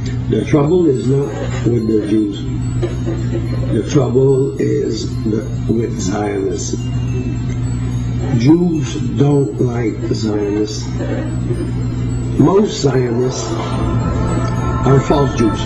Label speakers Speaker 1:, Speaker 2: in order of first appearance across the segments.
Speaker 1: The trouble is not with the Jews. The trouble is with Zionists. Jews don't like Zionists. Most Zionists are false Jews.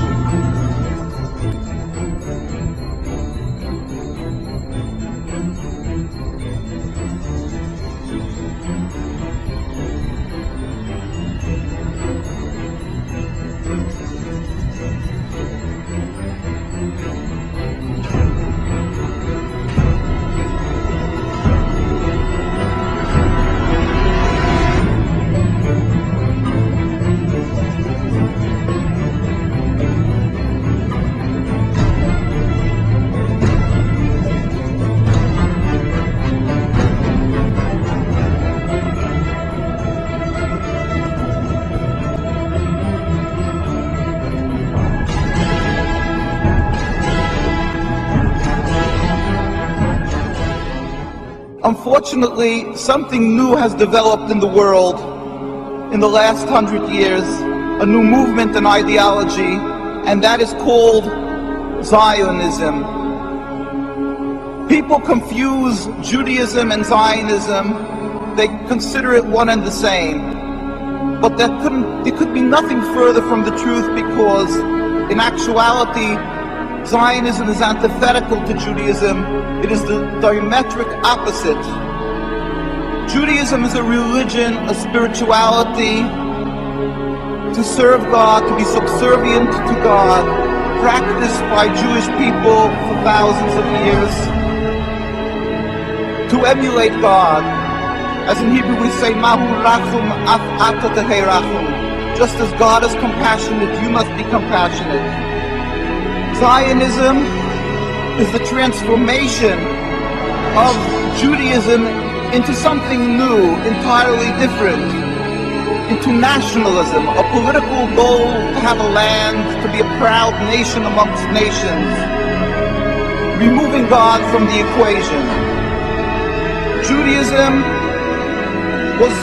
Speaker 2: Unfortunately, something new has developed in the world in the last 100 years, a new movement and ideology, and that is called Zionism. People confuse Judaism and Zionism. They consider it one and the same. But it could be nothing further from the truth, because in actuality, Zionism is antithetical to Judaism. It is the diametric opposite. Judaism is a religion, a spirituality, to serve God, to be subservient to God, practiced by Jewish people for thousands of years, to emulate God. As in Hebrew we say, Mahu rachum af ata tehei rachum. Just as God is compassionate, you must be compassionate. Zionism is the transformation of Judaism into something new, entirely different, into nationalism, a political goal to have a land, to be a proud nation amongst nations, removing God from the equation. Judaism was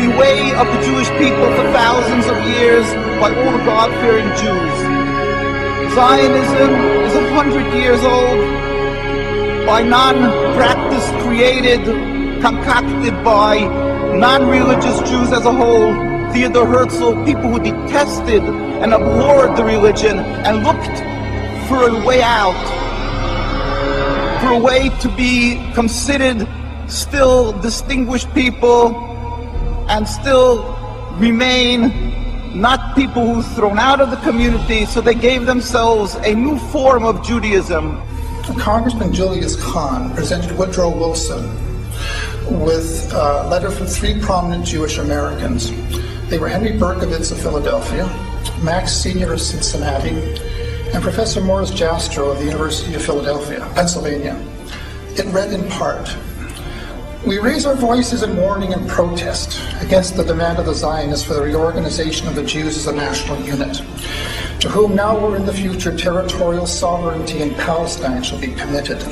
Speaker 2: the way of the Jewish people for thousands of years by all the God-fearing Jews. Zionism is 100 years old, by non-practice created, concocted by non-religious Jews as a whole, Theodor Herzl, people who detested and abhorred the religion and looked for a way out, for a way to be considered still distinguished people and still remain not people who were thrown out of the community, so they gave themselves a new form of Judaism.
Speaker 3: Congressman Julius Kahn presented Woodrow Wilson with a letter from three prominent Jewish Americans. They were Henry Berkowitz of Philadelphia, Max Senior of Cincinnati, and Professor Morris Jastrow of the University of Philadelphia, Pennsylvania. It read in part, "We raise our voices in warning and protest against the demand of the Zionists for the reorganization of the Jews as a national unit, to whom now or in the future territorial sovereignty in Palestine shall be permitted.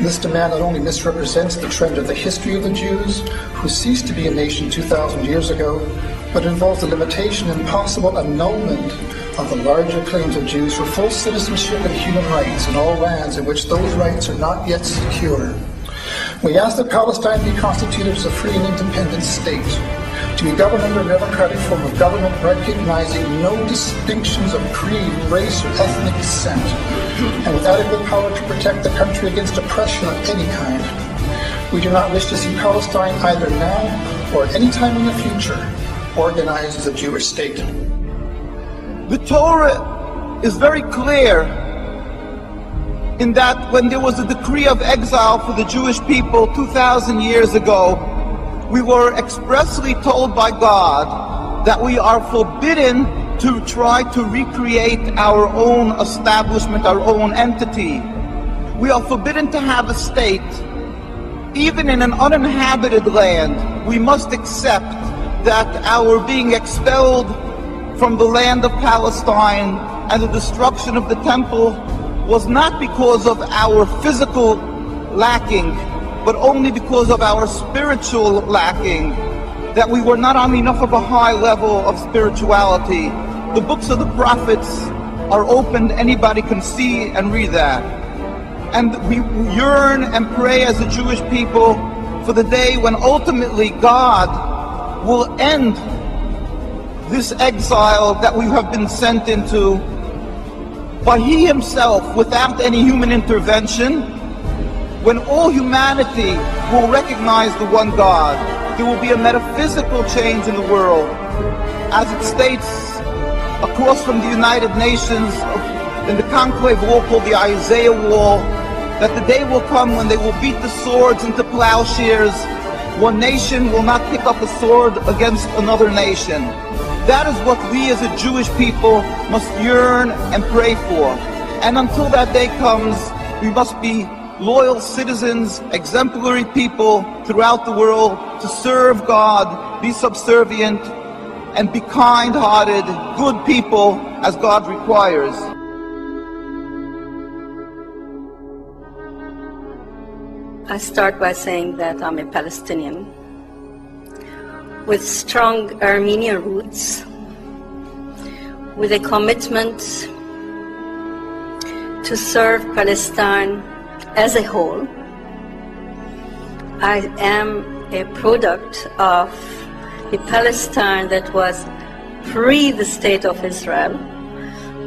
Speaker 3: This demand not only misrepresents the trend of the history of the Jews, who ceased to be a nation 2,000 years ago, but involves the limitation and possible annulment of the larger claims of Jews for full citizenship and human rights in all lands in which those rights are not yet secure. We ask that Palestine be constituted as a free and independent state, to be governed under a democratic form of government recognizing no distinctions of creed, race, or ethnic descent, and with adequate power to protect the country against oppression of any kind. We do not wish to see Palestine either now or any time in the future organized as a Jewish state."
Speaker 2: The Torah is very clear in that when there was a decree of exile for the Jewish people 2,000 years ago, we were expressly told by God that we are forbidden to try to recreate our own establishment, our own entity. We are forbidden to have a state. Even in an uninhabited land, we must accept that our being expelled from the land of Palestine and the destruction of the temple was not because of our physical lacking, but only because of our spiritual lacking, that we were not on enough of a high level of spirituality, The books of the prophets are open, anybody can see and read that. And we yearn and pray as a Jewish people for the day when ultimately God will end this exile that we have been sent into by He Himself, without any human intervention, when all humanity will recognize the one God. There will be a metaphysical change in the world. As it states across from the United Nations in the conclave wall called the Isaiah Wall, that the day will come when they will beat the swords into plowshares. One nation will not pick up a sword against another nation. That is what we as a Jewish people must yearn and pray for. And until that day comes, we must be loyal citizens, exemplary people throughout the world to serve God, be subservient, and be kind-hearted, good people as God requires.
Speaker 4: I start by saying that I'm a Palestinian with strong Armenian roots, with a commitment to serve Palestine as a whole. I am a product of the Palestine that was pre the state of Israel,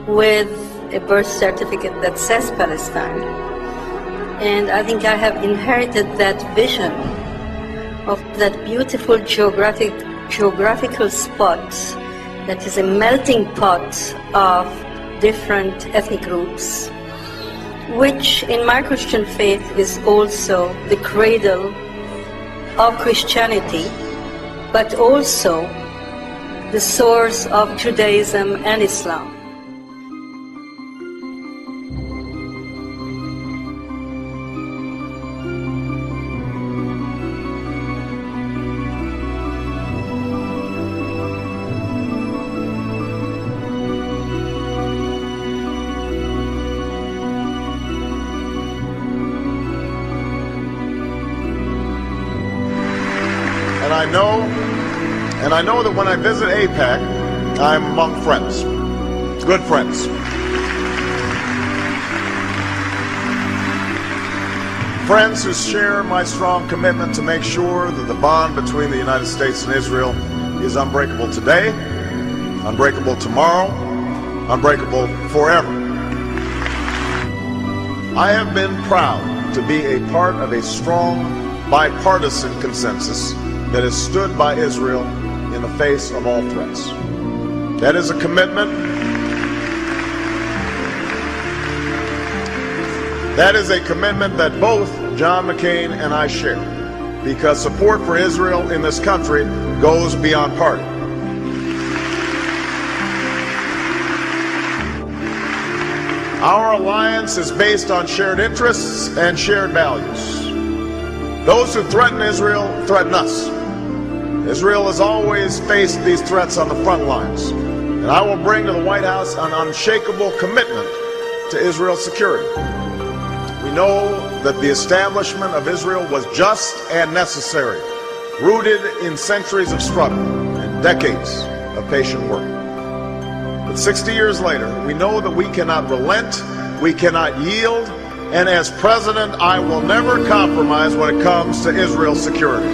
Speaker 4: with a birth certificate that says Palestine. And I think I have inherited that vision of that beautiful geographical spot that is a melting pot of different ethnic groups, which in my Christian faith is also the cradle of Christianity, but also the source of Judaism and Islam.
Speaker 5: And I know that when I visit AIPAC, I'm among friends, good friends. Friends who share my strong commitment to make sure that the bond between the United States and Israel is unbreakable today, unbreakable tomorrow, unbreakable forever. I have been proud to be a part of a strong bipartisan consensus that has stood by Israel in the face of all threats. That is a commitment. That is a commitment that both John McCain and I share, because support for Israel in this country goes beyond party. Our alliance is based on shared interests and shared values. Those who threaten Israel threaten us. Israel has always faced these threats on the front lines, and I will bring to the White House an unshakable commitment to Israel's security. We know that the establishment of Israel was just and necessary, rooted in centuries of struggle and decades of patient work. But 60 years later, we know that we cannot relent, we cannot yield, and as president, I will never compromise when it comes to Israel's security.